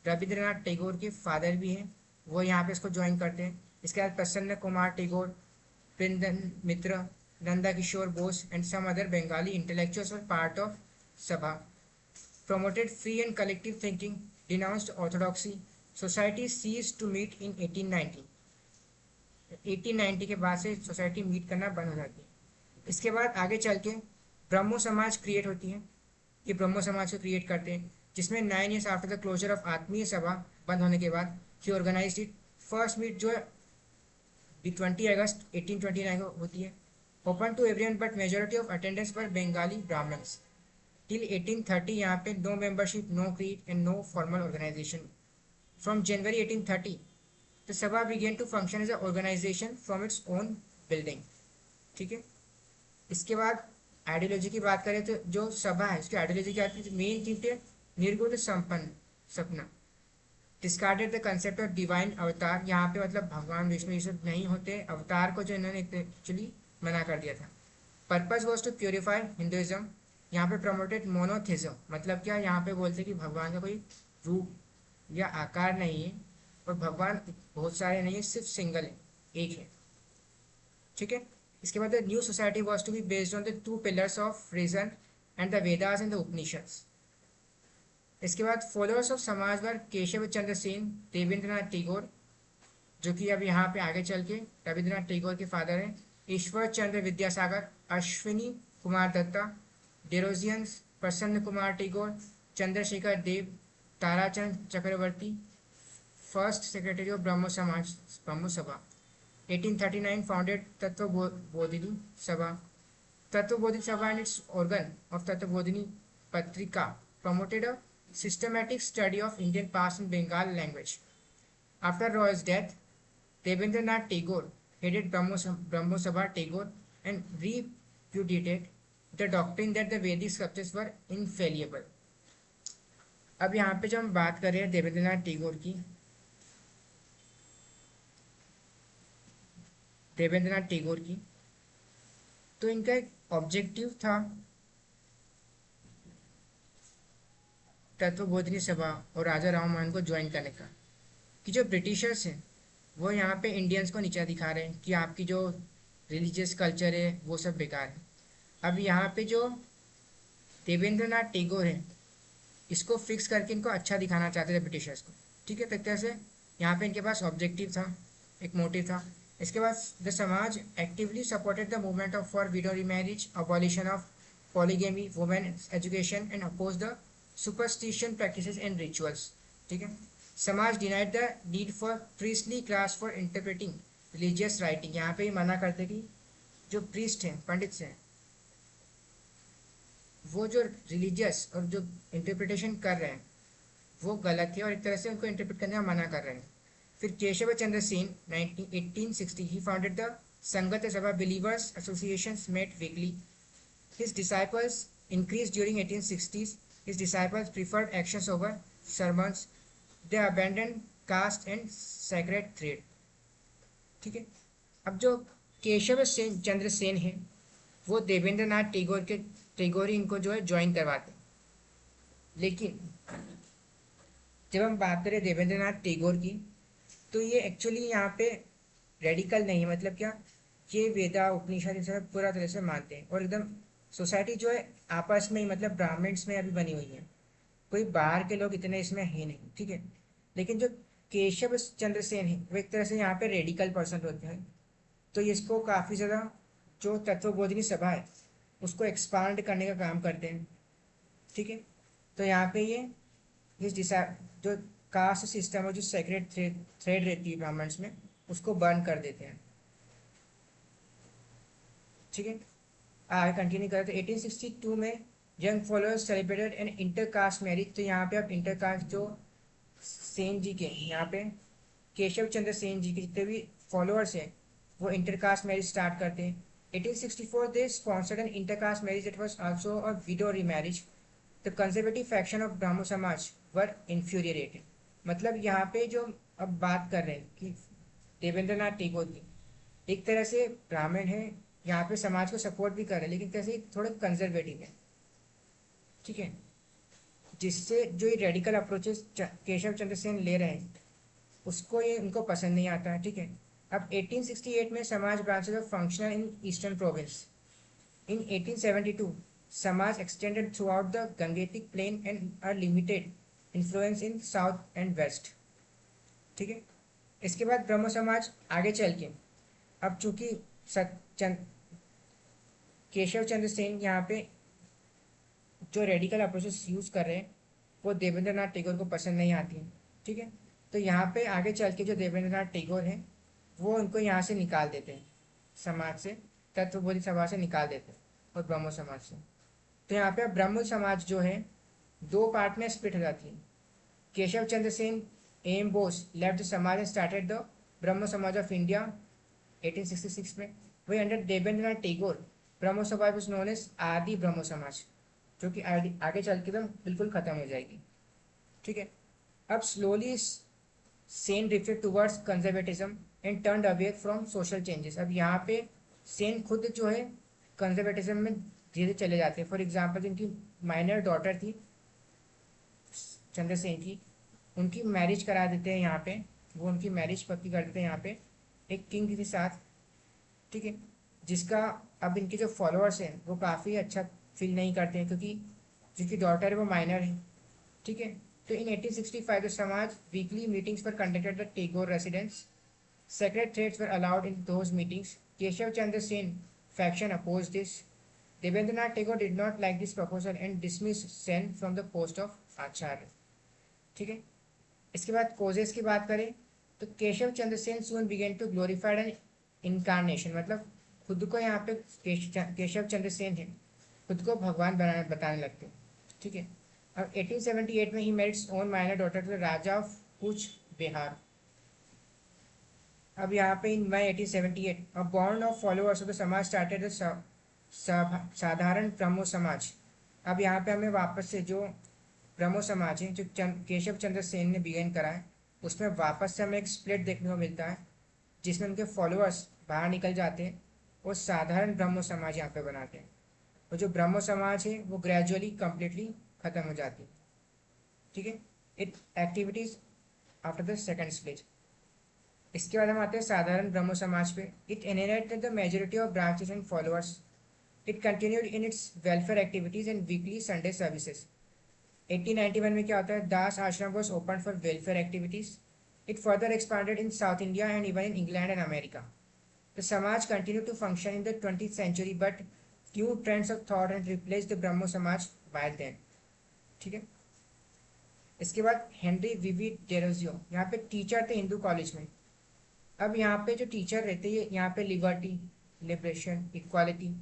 रविंद्रनाथ टैगोर के फादर भी हैं, वो यहाँ पे इसको ज्वाइन करते हैं। इसके बाद प्रसन्न कुमार टैगोर, प्रिंदन Mitra, Nanda Kishore Bose and some other Bengali intellectuals were part of Sabha. Promoted free and collective thinking, denounced orthodoxy. Society ceased to meet in 1890. 1890 के बाद से सोसाइटी मीट करना बंद हो जाती है। इसके बाद आगे चल के ब्रह्मो समाज क्रिएट होती है। ये ब्रह्मो समाज को क्रिएट करते हैं, जिसमें 9 years after the closure of Atmiya Sabha बंद होने के बाद ही ऑर्गेनाइज्ड इट। फर्स्ट मीट जो है 20 अगस्त 1829 को होती है। Open to everyone but majority of attendance पर बंगाली ब्राह्मण्स। Till 1830 यहाँ पे no membership, no creed and no formal organization. From January 1830, the Sabha began to function as an organization from its own building. ठीक है, इसके बाद ideology की बात करें तो जो सभा है उसकी आइडियोलॉजी क्या आती है? मेन थीम है निर्गुण संपन्न सपना। Discarded the concept of divine अवतार, यहाँ पे मतलब भगवान विष्णु ये सब नहीं होते, अवतार को जो इन्होंने एक्चुअली मना कर दिया था। Purpose was to purify Hinduism. यहाँ पे प्रमोटेड मोनोथिज्म, मतलब क्या, यहाँ पे बोलते कि भगवान का कोई रूप या आकार नहीं है और भगवान बहुत सारे नहीं है, सिर्फ सिंगल है, एक है। ठीक है, इसके बाद new society was to be based on the 2 pillars of reason and the Vedas and the Upanishads. इसके बाद फॉलोअर्स ऑफ समाजवाद केशव चंद्र सेन, देवेंद्रनाथ टैगोर, जो कि अब यहाँ पे आगे चल के रविंद्रनाथ टैगोर के फादर हैं, Ishwar Chandra Vidyasagar, Ashwini Kumar Dutta, Derozians, Prasanna Kumar Tagore, Chandrashekhar Deb, Tarachand Chakravarti, first secretary of Brahmo Sabha. 1839 founded Tattvabodhini Sabha. Tattvabodhini Sabha and its organ of Tattvabodhini Patrika promoted a systematic study of Indian past and Bengali language. After Roy's death, Devendranath Tagore headed Brahmo Sabha Tagore and repudiated the doctrine that the Vedic scriptures were infallible. अब यहाँ पे जब हम बात कर रहे हैं देवेंद्रनाथ टैगोर की, देवेंद्रनाथ टैगोर की, तो इनका एक ऑब्जेक्टिव था तत्वबोधिनी सभा और राजा राम मोहन को ज्वाइन करने का, कि जो ब्रिटिशर्स हैं वो यहाँ पे इंडियंस को नीचा दिखा रहे हैं कि आपकी जो रिलीजियस कल्चर है वो सब बेकार है। अब यहाँ पे जो देवेंद्रनाथ टैगोर है, इसको फिक्स करके इनको अच्छा दिखाना चाहते थे ब्रिटिशर्स को। ठीक है, तो एक तरह से यहाँ पे इनके पास ऑब्जेक्टिव था, एक मोटिव था। इसके बाद the Samaj actively supported the movement of for widow remarriage, abolition of polygamy, women education and oppose the superstition practices and rituals. ठीक है, Samaj denied the need for priestly class for interpreting religious writing. यहाँ पे ही मना करते कि जो priest हैं, पंडित हैं, वो जो रिलीजियस और जो इंटरप्रिटेशन कर रहे हैं वो गलत है, और एक तरह से उनको इंटरप्रेट करने का मना कर रहे हैं। फिर Keshab Chandra Sen 1860 he founded the Sangat Sabha believers associations met weekly. His disciples increased during 1860s. His disciples preferred actions over sermons. They abandoned caste and sacred thread. ठीक है, अब जो केशव सेन चंद्र सेन है वो देवेंद्रनाथ टैगोर के टैगोर ही इनको जो है ज्वाइन करवाते हैं। लेकिन जब हम बात करें देवेंद्रनाथ टैगोर की, तो ये एक्चुअली यहाँ पे रेडिकल नहीं है। मतलब क्या, ये वेदा उपनिषद इसे पूरा तरह से मानते हैं, और एकदम सोसाइटी जो है आपस में ही, मतलब ब्राह्मण्स में अभी बनी हुई है, कोई बाहर के लोग इतने इसमें है नहीं। ठीक है, लेकिन जो केशव चंद्र सेन है वो एक तरह से यहाँ पे रेडिकल पर्सन होते हैं, तो इसको काफ़ी ज़्यादा जो तत्वबोधिनी सभा है उसको एक्सपांड करने का काम करते हैं। ठीक है, तो यहाँ पे ये इस डिसा जो कास्ट सिस्टम और जो सेक्रेट थ्रेड रहती है ब्राह्मण्स में, उसको बर्न कर देते हैं। ठीक है, आगे कंटिन्यू करें तो 1862 में young followers celebrated an inter caste marriage. तो यहाँ पे अब इंटर कास्ट जो सेन जी के, यहाँ पे केशव चंद्र सेन जी के जितने भी फॉलोअर्स हैं वो इंटरकास्ट मैरिज स्टार्ट करते हैं। 1864 they sponsored an intercaste marriage it was also a widow remarriage. The conservative faction of Brahman Samaj were infuriated. मतलब यहाँ पे जो अब बात कर रहे हैं कि देवेंद्रनाथ टैगोर की, एक तरह से ब्राह्मण है, यहाँ पे समाज को सपोर्ट भी कर रहे हैं, लेकिन कैसे थोड़े कंजर्वेटिव है। ठीक है, जिससे जो ये रेडिकल अप्रोचेस केशव चंद्र सेन ले रहे हैं उसको ये उनको पसंद नहीं आता है। ठीक है, अब 1868 में Samaj branches of functional in eastern province. In 1872 Samaj extended throughout the Gangetic plain and are limited influence in south and west. ठीक है, इसके बाद ब्रह्म समाज आगे चल के, अब चूंकि केशव चंद्र सेन यहाँ पे जो रेडिकल अप्रोचेस यूज़ कर रहे हैं वो देवेंद्रनाथ टैगोर को पसंद नहीं आती हैं। ठीक है, तो यहाँ पे आगे चल के जो देवेंद्रनाथ टैगोर हैं वो उनको यहाँ से निकाल देते हैं, समाज से, तत्वबोधि सभा से निकाल देते हैं, और ब्रह्मो समाज से। तो यहाँ पे ब्रह्मो समाज जो है दो पार्ट में स्प्लिट हो जाती है। Keshab Chandra Sen M Bose left the Samaj and started the Brahmo Samaj of India 1866 में। वही अंडर देवेंद्रनाथ टैगोर ब्रह्मो समाज वाज नोन एज आदि ब्रह्मो समाज, जो कि आगे चल के एकदम बिल्कुल खत्म हो जाएगी। ठीक है, अब slowly Sen drifted towards conservatism and turned away from social changes. अब यहाँ पे सेन खुद जो है कंजर्वेटिज्म में धीरे चले जाते हैं। फॉर एग्जाम्पल, जिनकी माइनर डॉटर थी चंद्रसेन की, उनकी मैरिज करा देते हैं यहाँ पे, वो उनकी मैरिज पक्की कर देते हैं यहाँ पे एक किंग के साथ। ठीक है, जिसका अब इनके जो फॉलोअर्स हैं वो काफ़ी अच्छा फील नहीं करते हैं, क्योंकि जिनकी डॉटर है वो माइनर है। ठीक है, तो in 1865 the Samaj weekly meetings were conducted the Tagore residence. Sacred threads were allowed in those meetings. Keshab Chandra Sen faction opposed this. Devendranath Tagore did not like this proposal and dismissed Sen from the post of acharya. ठीक है, इसके बाद causes की बात करें तो Keshab Chandra Sen soon began to glorified an incarnation. मतलब खुद को यहाँ पे केशव चंद्र सेन है खुद को भगवान बताने लगते। ठीक है, अब 1878 में he married own minor daughter to raja of Cooch Behar. अब यहाँ पे in May 1878 a band of followers of the Samaj started Sadharan Brahmo समाज। अब यहाँ पे हमें वापस से जो ब्रह्मो समाज है जो केशव चंद्र सेन ने बिगिन करा है, उसमें वापस से हमें एक स्प्लिट देखने को मिलता है जिसमें उनके फॉलोअर्स बाहर निकल जाते हैं और साधारण ब्रह्मो समाज यहाँ पे बनाते हैं। और जो ब्रह्मो समाज है वो ग्रेजुअली कंप्लीटली खत्म हो जाती है। ठीक है, it activities after the second split. इसके बाद हम आते हैं साधारण ब्रह्मो समाज पे। It inherited the majority of branches and followers. It continued in its welfare activities and weekly Sunday services. 1891 में क्या होता है, Das Ashram was open for welfare activities. It further expanded in South India and even in England and America. The Samaj continue to function in the 20th century but new trends of thought and replace the Brahmo Samaj by then. ठीक है, इसके बाद Henry विवी Derozio यहाँ पे teacher थे Hindu college में। अब यहाँ पे जो टीचर रहते हैं यहाँ पे लिबर्टी, लिबरेशन, इक्वालिटी,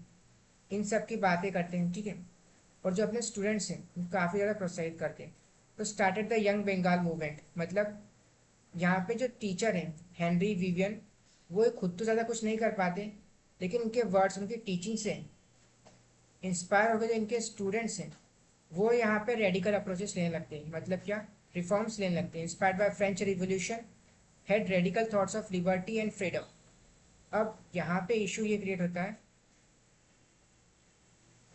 इन सब की बातें करते हैं। ठीक है, और जो अपने स्टूडेंट्स हैं उनको काफ़ी ज़्यादा प्रोत्साहित करते हैं। तो started the young Bengal movement. मतलब यहाँ पे जो टीचर हैं हेनरी विवियन, वो खुद तो ज़्यादा कुछ नहीं कर पाते, लेकिन उनके वर्ड्स, उनकी टीचिंग से इंस्पायर होकर जो इनके स्टूडेंट्स हैं वो यहाँ पे रेडिकल अप्रोचेस लेने लगते हैं। मतलब क्या, रिफॉर्म्स लेने लगते हैं। Inspired by French revolution had radical thoughts of liberty and freedom. अब यहाँ पे इशू ये क्रिएट होता है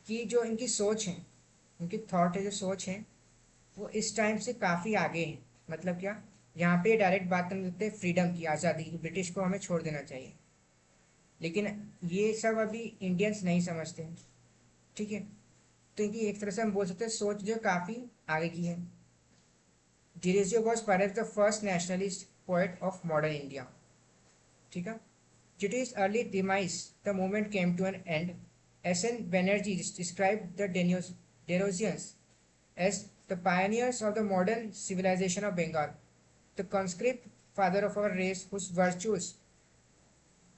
कि जो इनकी सोच है, उनकी थॉट है, जो सोच है, वो इस टाइम से काफ़ी आगे है। मतलब क्या, यहाँ पे डायरेक्ट बात करने लगते हैं फ्रीडम की, आज़ादी की, ब्रिटिश को हमें छोड़ देना चाहिए। लेकिन ये सब अभी इंडियंस नहीं समझते हैं। ठीक है, तो इनकी एक तरह से हम बोल सकते हैं सोच जो काफ़ी आगे की है। Derozio was perhaps the first nationalist poet of modern India. ठीक है, due to his early demise, the movement came to an end. S.N. Banerjee described the Derosians as the pioneers of the modern civilization of Bengal, the conscript father of our race, whose virtues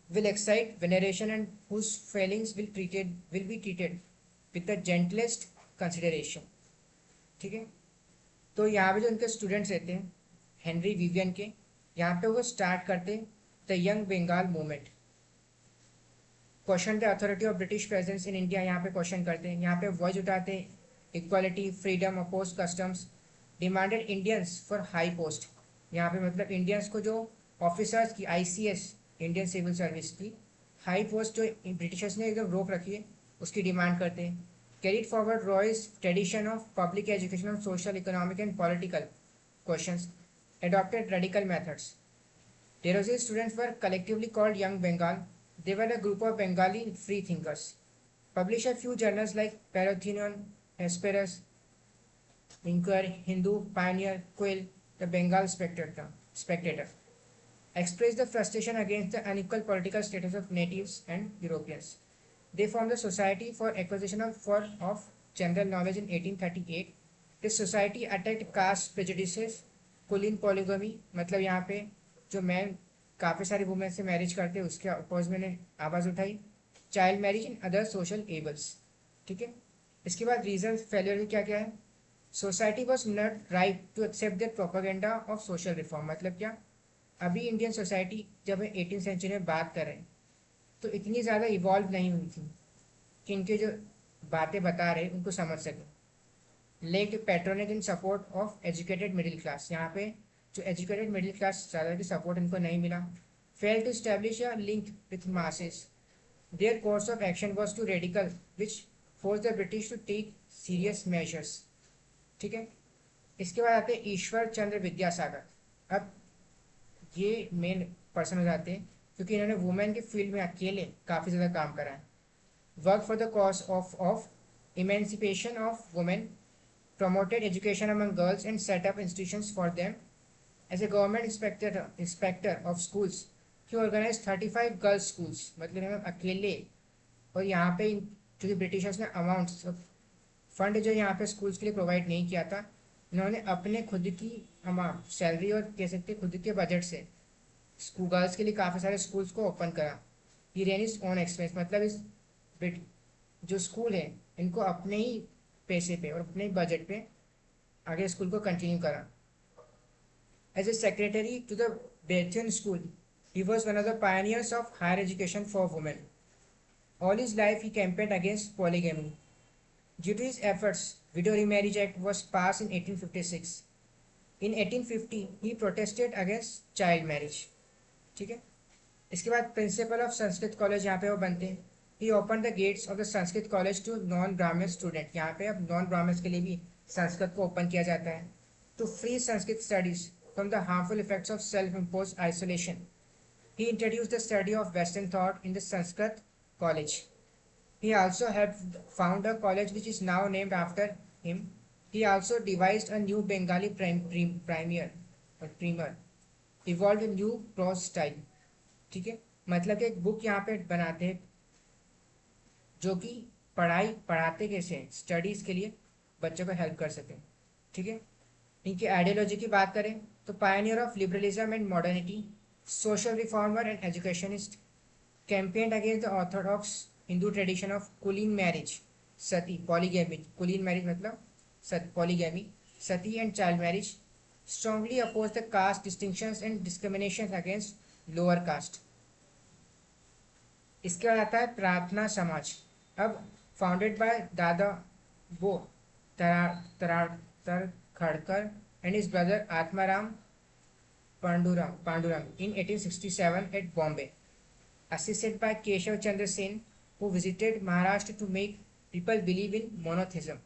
will excite veneration and whose failings will be treated with the gentlest consideration. ठीक है, तो यहाँ पे जो उनके students रहते हैं Henry Vivian के, यहाँ पे वो स्टार्ट करते हैं the young Bengal movement. Question the authority of British presence in India, यहाँ पे क्वेश्चन करते हैं, यहाँ पे वॉइस उठाते हैं, equality, freedom, oppose customs, demanded Indians for high post. यहाँ पे मतलब इंडियंस को जो ऑफिसर्स की, आईसीएस, इंडियन सिविल सर्विस की हाई पोस्ट जो ब्रिटिशर्स ने एकदम रोक रखी है, उसकी डिमांड करते हैं। Carried forward royals tradition of public education of social, economic and political questions, adopted radical methods. Derosi's students were collectively called Young Bengal. They were a group of Bengali free thinkers. Published a few journals like Parathenion, Hesperus, Inquirer, Hindu, Pioneer, Quill, the Bengal Spectator. Expressed the frustration against the unequal political status of natives and Europeans. They formed the Society for Acquisition of General Knowledge in 1838. This society attacked caste prejudices, कुलीन polygamy, मतलब यहाँ पे जो man काफ़ी सारी women से marriage करते हैं उसके अपोज में आवाज़ उठाई। Child marriage in other social evils. ठीक है, इसके बाद रीजन फेलियर क्या क्या है। Society was not right to accept the propaganda of social reform. मतलब क्या, अभी इंडियन सोसाइटी जब 18th सेंचुरी में बात कर रहे हैं तो इतनी ज़्यादा इवॉल्व नहीं हुई थी कि इनके जो बातें बता रहे उनको समझ सकें। Late patronage in support of educated middle class, यहाँ पे जो एजुकेटेड मिडिल क्लास ज़्यादा की सपोर्ट इनको नहीं मिला। Fail to establish a link with masses. Their course of action was too radical which force the British to take serious measures. ठीक है, इसके बाद आते हैं ईश्वर चंद्र विद्यासागर। अब ये मेन पर्सन हो जाते हैं क्योंकि इन्होंने वुमेन के फील्ड में अकेले काफ़ी ज़्यादा काम करा है। Work for the cause of emancipation of women, promoted education among girls and set up institutions for them. As a government inspector of schools, he organized 35 girls schools। मतलब हम अकेले, और यहाँ पे जो ब्रिटिशर्स ने अमाउंट्स फंड जो यहाँ पे स्कूल्स के लिए प्रोवाइड नहीं किया था, इन्होंने अपने खुद की अमाउंट सैलरी और कह सकते खुद के बजट से स्कूल गर्ल्स के लिए काफ़ी सारे स्कूल्स को ओपन करा। ही रेन इज ओन एक्सपेंस, मतलब इस जो स्कूल है इनको अपने ही पैसे पे और अपने बजट पे आगे स्कूल को कंटिन्यू करा। As a secretary to the Bethune school, he was one of the pioneers of higher education for women. All his life he campaigned against polygamy. Due to his efforts, Widow Remarriage Act was passed in 1856. In 1850 he protested against child marriage. ठीक है। इसके बाद principle of Sanskrit college यहाँ पे वो बनते हैं। He open the gates of the Sanskrit college to non Brahmin student. यहाँ पे अब नॉन ब्राह्मण्स के लिए भी संस्कृत को ओपन किया जाता है। To free Sanskrit studies from the harmful effects of self impose isolation, he introduced the study of Western thought in the Sanskrit college. He also helped found a college which is now named after him. He also devised a new Bengali primer, evolved a new prose style. ठीक है, मतलब कि एक book यहाँ पे बनाते हैं जो कि पढ़ाते कैसे हैं, स्टडीज के लिए बच्चों को हेल्प कर सकें। ठीक है। इनकी आइडियोलॉजी की बात करें तो Pioneer of liberalism and modernity, social reformer and educationist, campaigned against the orthodox Hindu tradition of Kulin marriage, sati, polygamy, Kulin marriage मतलब polygamy, sati and child marriage, strongly opposed the caste distinctions and discriminations against lower caste. इसके बाद आता है प्रार्थना समाज। अब founded by Dadoba Tarkhadkar and his brother Atmaram Panduram in 1867 at Bombay, assisted by Keshav Chandra Sen, who visited Maharashtra to make people believe in monotheism,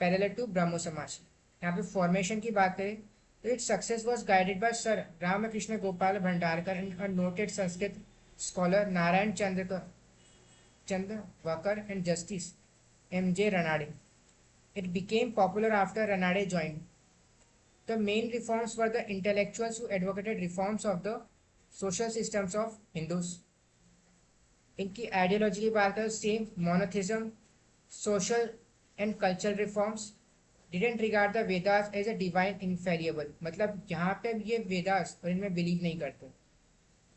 parallel to Brahmo Samaj. यहाँ पे formation की बात करें तो its success was guided by Sir Ramakrishna Gopal Bhandarkar and a noted Sanskrit scholar Narayan Chandrakar and Justice M.J. Ranade. It became popular after Ranade joined. The main reforms were the intellectuals who advocated reforms of the social systems of Hindus. इनकी ideology की बात करें same monotheism, social and cultural reforms, didn't regard the Vedas as a divine infallible, मतलब यहाँ पे ये वेदास और इनमें बिलीव नहीं करते।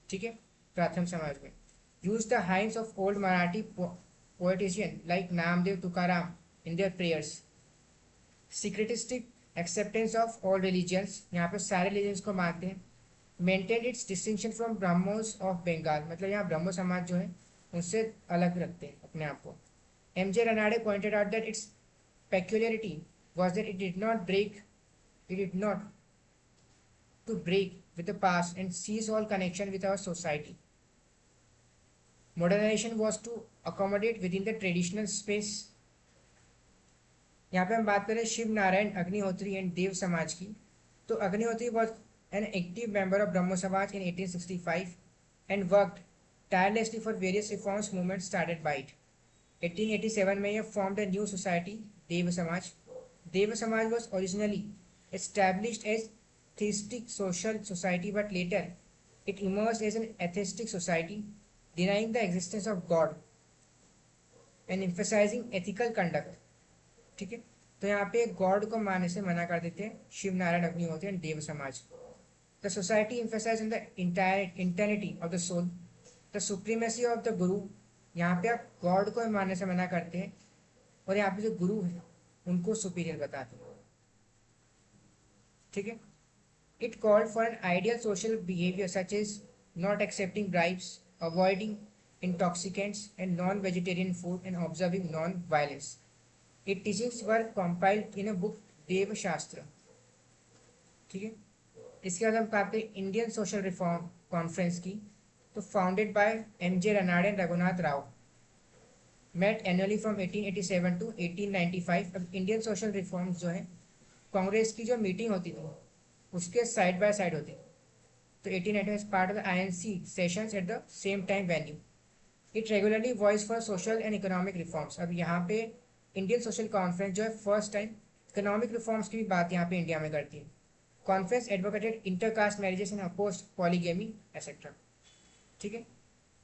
ठीक है। प्राथमिक समाज में use the hymns of old Marathi poetician like Namdev Tukaram in their prayers, syncretistic acceptance of all religions, यहाँ पे सारे रिलीजन्स को मानते हैं। Maintain its distinction from Brahmos of Bengal, मतलब यहाँ ब्रह्मो समाज जो है उनसे अलग रखते हैं अपने आप को। MJ. Ranade pointed out that it's peculiarity was that it did not to break with the past and cease all connection with our society. Modernization was to accommodate within the traditional space. यहाँ पे हम बात करें Shiv Narayan Agnihotri and Dev Samaj की, तो Agnihotri was an active member of Brahmo Samaj in 1865 and worked tirelessly for various reforms movements started by it. 1887 में ये formed a new society, देव समाज. देव समाज was originally established as theistic social society, but later it emerged as an atheistic society, denying the existence of God and emphasizing ethical conduct. ठीक है, तो यहाँ पे God को मानने से मना कर देते हैं Shiv Narayan Agnihotri and Dev Samaj. The society emphasize in the eternity of the soul, the supremacy of the guru. यहाँ पे आप गॉड को मानने से मना करते हैं और यहाँ पे जो गुरु है उनको सुपीरियर बताते हैं. ठीक है. It called for an ideal social behaviour such is not accepting bribes, avoiding intoxicants and non vegetarian food and observing non violence. Its teachings were compiled in a book देव शास्त्र. ठीक है. इसके बाद हम कहते हैं इंडियन सोशल रिफॉर्म कॉन्फ्रेंस की, तो founded by M J. Ranade and Raghunath Rao, met annually from 1887 to 1895. अब इंडियन सोशल रिफॉर्म्स जो है कांग्रेस की जो मीटिंग होती थी उसके साइड बाय साइड होती थी. तो 1895 part of the INC sessions at the same time venue. It regularly voice for social and economic reforms. अब यहाँ पे इंडियन सोशल कॉन्फ्रेंस जो है फर्स्ट टाइम इकोनॉमिक रिफॉर्म्स की भी बात यहाँ पे इंडिया में करती है. Conference advocated intercaste marriages and opposed polygamy etcetera. ठीक है.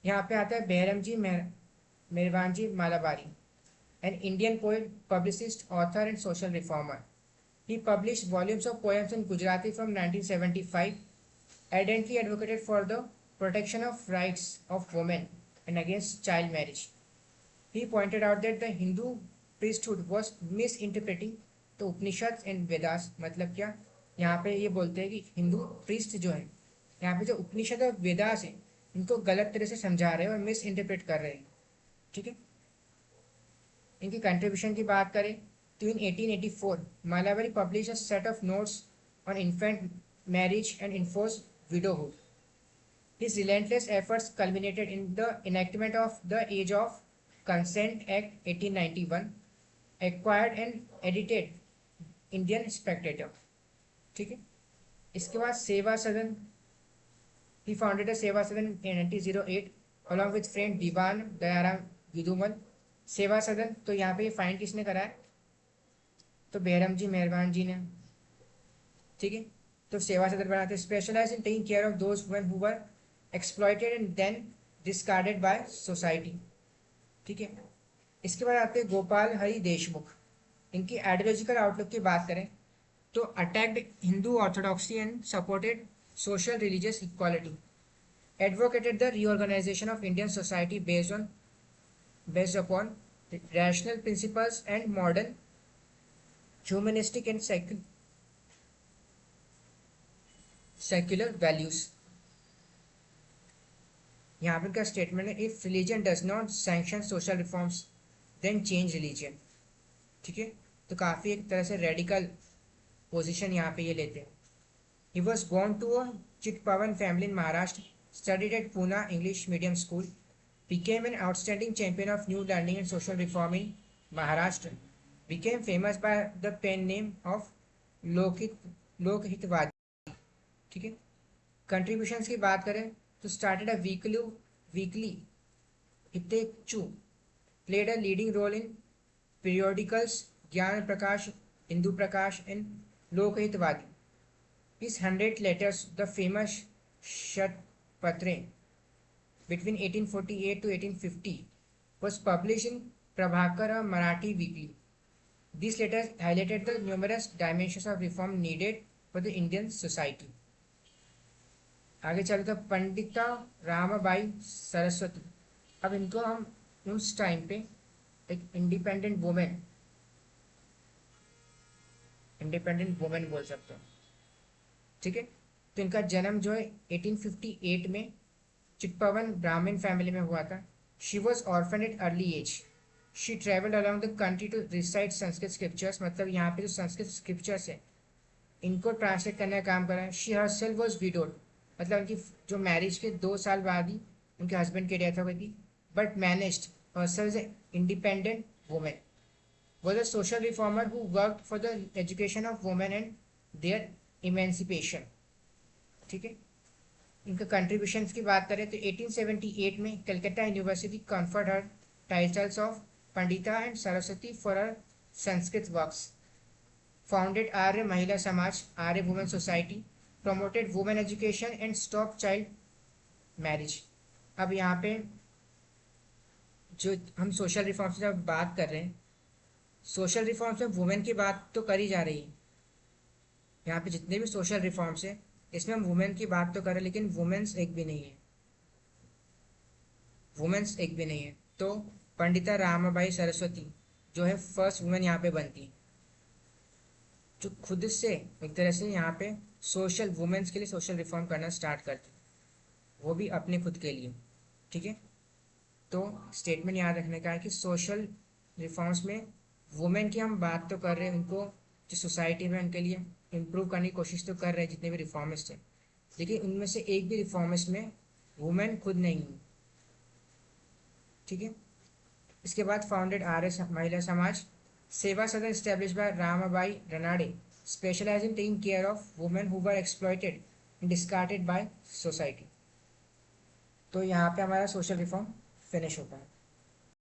यहाँ पे आता है Behramji Merwanji Malabari, an Indian poet, publicist, author and social reformer. He published volumes of poems in Gujarati from 1975, ardently advocated for the protection of rights of women and against child marriage. He pointed out that the Hindu priesthood was misinterpreting the Upanishads and Vedas. मतलब क्या, यहाँ पे ये बोलते हैं कि Hindu priest जो है यहाँ पे जो उपनिषद और वेदास है इनको गलत तरह से समझा रहे हैं और मिस इंटरप्रेट कर रहे हैं. ठीक है. इनकी कंट्रीब्यूशन की बात करें तो in 1884 Malabari publish a set of notes on infant marriage and enforced widowhood. His relentless efforts culminated in the enactment of the Age of Consent Act 1891, acquired and edited Indian Spectator. ठीक है, इसके बाद सेवा सदन, he founded a सेवा सदन in 1908 along with friend दीवान दयाराम विदुमल. सेवा सदन तो यहाँ पे फाइंड किसने करा है, तो बैरम जी मेहरबान जी ने. ठीक है, तो सेवा सदन बनाते specialise in taking care of those women who were exploited and then discarded by society. ठीक है, इसके बाद आते हैं गोपाल हरि देशमुख. इनकी आइडियोलॉजिकल आउटलुक की बात करें तो attacked Hindu orthodoxy and supported social religious equality, advocated the reorganization of Indian society based upon rational principles and modern humanistic and secular values. यहाँ पर क्या स्टेटमेंट है, if religion does not sanction social reforms then change religion. ठीक है, तो काफ़ी एक तरह से रेडिकल पोजीशन यहाँ पे ये लेते हैं. He was born to a Chitpavan family in Maharashtra, studied at Pune English Medium School, became an outstanding champion of new learning and social reform in Maharashtra, became famous by the pen name of Lokhitwadi. ठीक है, contributions की बात करें तो started a weekly Hitechhu, played a leading role in periodicals Gyan Prakash, Hindu Prakash and Lokhitwadi. His 100 letters, the famous Shatpatre, between 1848 to 1850, was published in Prabhakar, a Marathi weekly. These letters highlighted the numerous dimensions of reform needed for the Indian society. आगे चले तो पंडिता रामाबाई सरस्वती. अब इनको हम उस time पे एक independent women बोल सकते हैं. ठीक है, तो इनका जन्म जो है 1858 में चिटपावन ब्राह्मण फैमिली में हुआ था. She was orphan at early age. She travelled along the country to recite Sanskrit scriptures, मतलब यहाँ पे जो संस्कृत स्क्रिप्चर्स है इनको ट्रांसलेट करने का काम करा है. शी हरसेल्फ वॉज विडोड, मतलब उनकी जो मैरिज के 2 साल बाद ही उनके हस्बैंड की डेथ हो गई थी. But managed herself as independent women. Was a social reformer who worked for the education of women and their emancipation. ठीक है, इनका कंट्रीब्यूशंस की बात करें तो 1878 में Calcutta university conferred her titles of Pandita and Saraswati for her Sanskrit works. Founded Arya Mahila Samaj, Arya women society, promoted women education and stop child marriage. अब यहाँ पे जो हम सोशल रिफॉर्म्स की जब बात कर रहे हैं, सोशल रिफॉर्म्स में वुमेन की बात तो करी जा रही है. यहाँ पे जितने भी सोशल रिफॉर्म्स है इसमें हम वुमेन की बात तो करें, लेकिन वुमेन्स एक भी नहीं है. तो पंडिता रामाबाई सरस्वती जो है फर्स्ट वुमेन यहाँ पे बनती है जो खुद से एक तरह से यहाँ पे सोशल वुमेन्स के लिए सोशल रिफॉर्म करना स्टार्ट करती है, वो भी अपने खुद के लिए. ठीक है, तो स्टेटमेंट याद रखने का है कि सोशल रिफॉर्म्स में वुमेन की हम बात तो कर रहे हैं, उनको जो सोसाइटी में उनके लिए इम्प्रूव करने की कोशिश तो कर रहे हैं जितने भी रिफॉर्मिस्ट हैं, लेकिन उनमें से एक भी रिफॉर्मिस्ट में वुमेन खुद नहीं है. ठीक है, इसके बाद founded Arya Mahila Samaj. Seva Sadan establish by Ramabai Ranade, specialise in taking care of women who were exploited and discarded by society. तो यहाँ पे हमारा सोशल रिफॉर्म फिनिश होता है.